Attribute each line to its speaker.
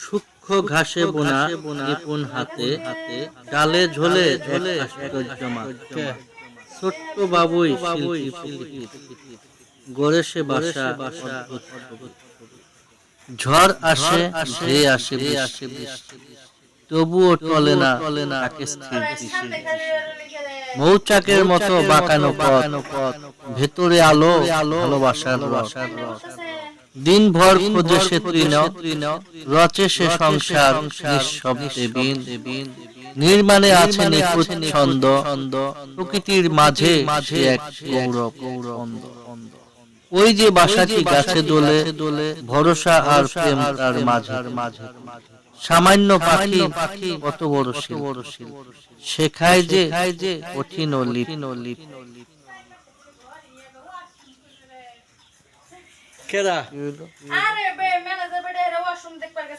Speaker 1: সূক্ষ্ম ঘাসে বোনা নিপুণ হাতে ডালে ঝোলে ঝোলে আশ্চর্যমা ছোট্ট বাবুই শিল্পী গড়ে সে বাসা অদ্ভুত। ঝড় আসে ধেয়ে আসে বৃষ্টি, তবুও টলে না তাকে স্থির দৃষ্টি। মৌচাকের মতো বাঁকানো পথ, ভেতরে আলো ভালোবাসার রস। দিনভর খোঁজে সে তৃণ, রচে সে সংসার নিঃশব্দে বীণ। নির্মাণে আছে নিখুঁত ছন্দ, প্রকৃতির মাঝে সে এক গৌরব ছন্দ। ওই যে বাসাটি গাছে দোলে, ভরসা আর প্রেম তার মাঝে। সামান্য পাখি কত বড় শিল্প, শেখায় যে কঠিন ও লিপ।
Speaker 2: কেডা? আরে বে ম্যানেজার বেটা এরা ওয়াশরুম দেখবার গেছে।